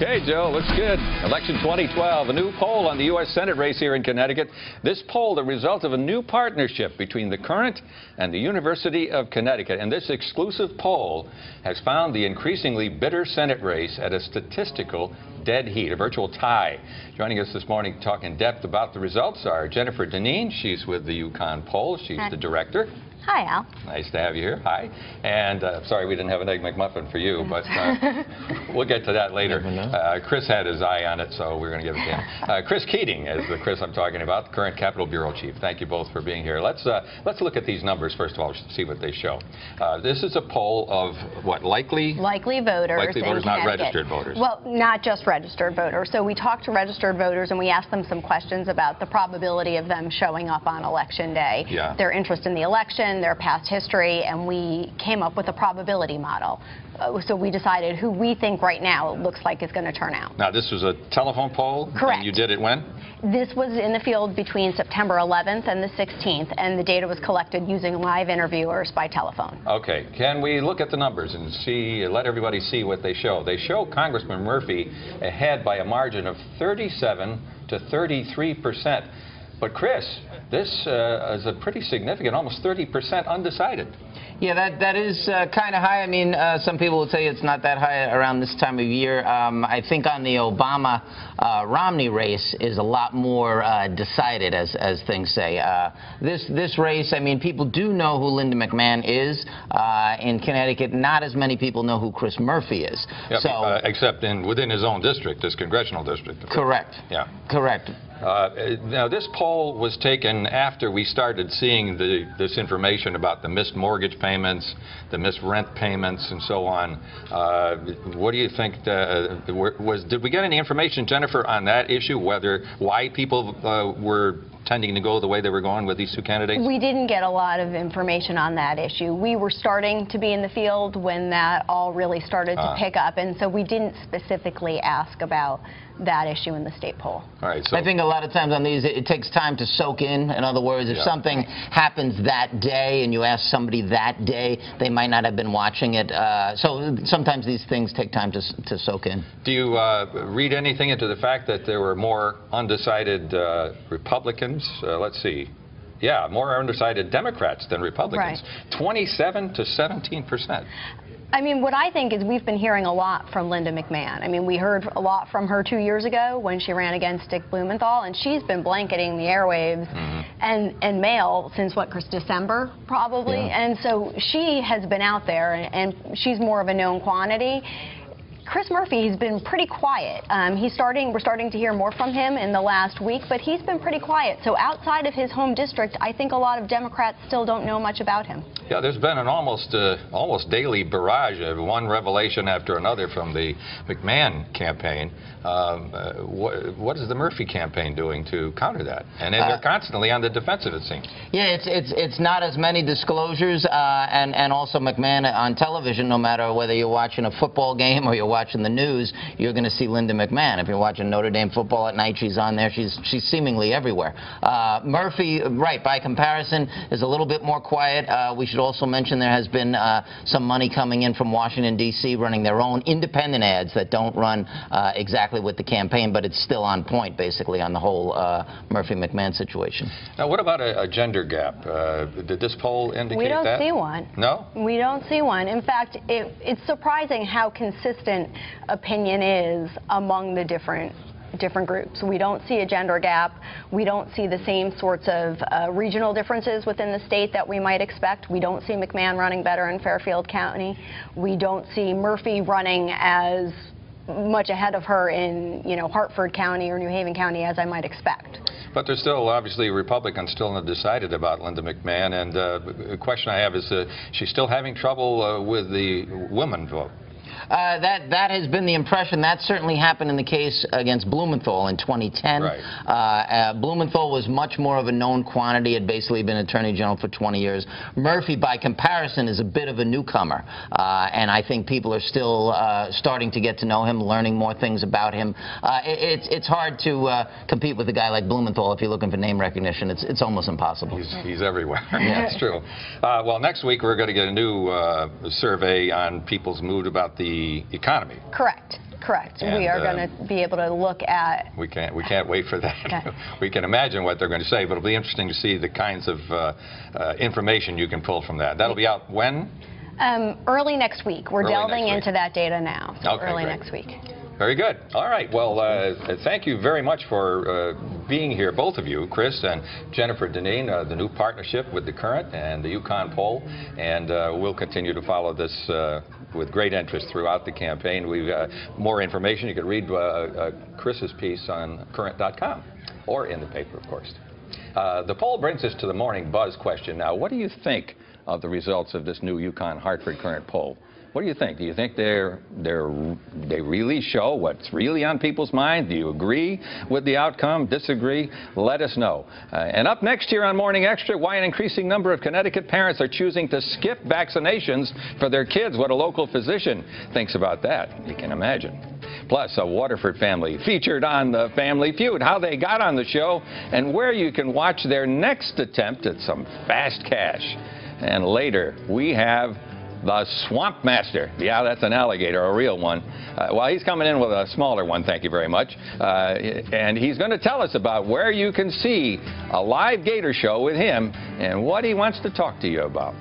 Okay, Joe, looks good. Election 2012, a new poll on the U.S. Senate race here in Connecticut. This poll, the result of a new partnership between the Courant and the University of Connecticut. And this exclusive poll has found the increasingly bitter Senate race at a statistical dead heat, a virtual tie. Joining us this morning to talk in depth about the results are Jennifer Dineen. She's with the UConn poll. She's the director. Hi, Al. Nice to have you here. Hi. And sorry we didn't have an Egg McMuffin for you, but we'll get to that later. Chris had his eye on it, so we're going to give it to him. Chris Keating is the Chris I'm talking about, the current Capitol Bureau Chief. Thank you both for being here. Let's look at these numbers first of all, see what they show. This is a poll of what, likely voters. Likely voters, not registered voters. Well, not just registered voters. So we talked to registered voters and we asked them some questions about the probability of them showing up on Election Day, their interest in the election, their past history, and we came up with a probability model. So we decided who we think right now it looks like is going to turn out. Now, this was a telephone poll? Correct. And you did it when? This was in the field between September 11th and the 16th, and the data was collected using live interviewers by telephone. Okay. Can we look at the numbers and see, let everybody see what they show? They show Congressman Murphy ahead by a margin of 37 to 33%. But Chris, this is a pretty significant, almost 30% undecided. Yeah, that is kind of high. I mean, some people would say it's not that high around this time of year. I think on the Obama-Romney race is a lot more decided, as things say. This race, I mean, people do know who Linda McMahon is. In Connecticut, not as many people know who Chris Murphy is. Yep, except within his own district, his congressional district. Correct. Yeah. Correct. Now, this poll was taken after we started seeing this information about the missed mortgage payments, the missed rent payments, and so on. What do you think? Did we get any information, Jennifer, on that issue, why people were tending to go the way they were going with these two candidates? We didn't get a lot of information on that issue. We were starting to be in the field when that all really started to pick up, and so we didn't specifically ask about that issue in the state poll. All right, so I think a lot of times on these, it takes time to soak in. In other words, if something happens that day and you ask somebody that day, they might not have been watching it. So sometimes these things take time to soak in. Do you read anything into the fact that there were more undecided Republicans? Let's see. Yeah, more undecided Democrats than Republicans. Right. 27 to 17%. I mean, what I think is we've been hearing a lot from Linda McMahon. I mean, we heard a lot from her 2 years ago when she ran against Dick Blumenthal, and she's been blanketing the airwaves and mail since, what, Chris, December, probably? Yeah. And so she has been out there, and she's more of a known quantity. Chris Murphy has been pretty quiet. We're starting to hear more from him in the last week, but he's been pretty quiet. So outside of his home district, I think a lot of Democrats still don't know much about him. Yeah, there's been an almost daily barrage of one revelation after another from the McMahon campaign. What is the Murphy campaign doing to counter that? And they're constantly on the defensive, it seems. Yeah, it's not as many disclosures, and also McMahon on television, no matter whether you're watching a football game or you're watching the news, you're going to see Linda McMahon. If you're watching Notre Dame football at night, she's on there. She's seemingly everywhere. Murphy, right, by comparison, is a little bit more quiet. We should also mention there has been some money coming in from Washington, D.C., running their own independent ads that don't run exactly with the campaign, but it's still on point, basically, on the whole Murphy-McMahon situation. Now, what about a gender gap? Did this poll indicate that? We don't see one. No? We don't see one. In fact, it's surprising how consistent opinion is among the different groups. We don't see a gender gap. We don't see the same sorts of regional differences within the state that we might expect. We don't see McMahon running better in Fairfield County. We don't see Murphy running as much ahead of her in, Hartford County or New Haven County as I might expect. But there's still, obviously, Republicans still undecided about Linda McMahon. And the question I have is, she's still having trouble with the women vote. That has been the impression. That certainly happened in the case against Blumenthal in 2010. Right. Blumenthal was much more of a known quantity, had basically been Attorney General for 20 years. Murphy, by comparison, is a bit of a newcomer, and I think people are still starting to get to know him, learning more things about him. It's hard to compete with a guy like Blumenthal if you're looking for name recognition. It's almost impossible. He's everywhere. Yeah, that's true. Well, next week we're going to get a new survey on people's mood about the economy. Correct. Correct. And, we are going to be able to look at... We can't wait for that. Okay. We can imagine what they're going to say, but it'll be interesting to see the kinds of information you can pull from that. That'll be out when? Early next week. We're delving into that data now. So okay, early great. next week. Very good. All right. Well, thank you very much for being here, both of you, Chris and Jennifer Dineen, the new partnership with the Courant and the UConn poll. And we'll continue to follow this with great interest throughout the campaign. We've more information. You can read Chris's piece on Courant.com or in the paper, of course. The poll brings us to the morning buzz question. Now, what do you think of the results of this new UConn Hartford Courant poll? What do you think? Do you think they really show what's really on people's minds? Do you agree with the outcome? Disagree? Let us know. And up next here on Morning Extra, why an increasing number of Connecticut parents are choosing to skip vaccinations for their kids. What a local physician thinks about that. You can imagine. Plus, a Waterford family featured on the Family Feud, how they got on the show, and where you can watch their next attempt at some fast cash. And later, we have the Swamp Master. Yeah, that's an alligator, a real one. Well, he's coming in with a smaller one, thank you very much. And he's going to tell us about where you can see a live gator show with him and what he wants to talk to you about.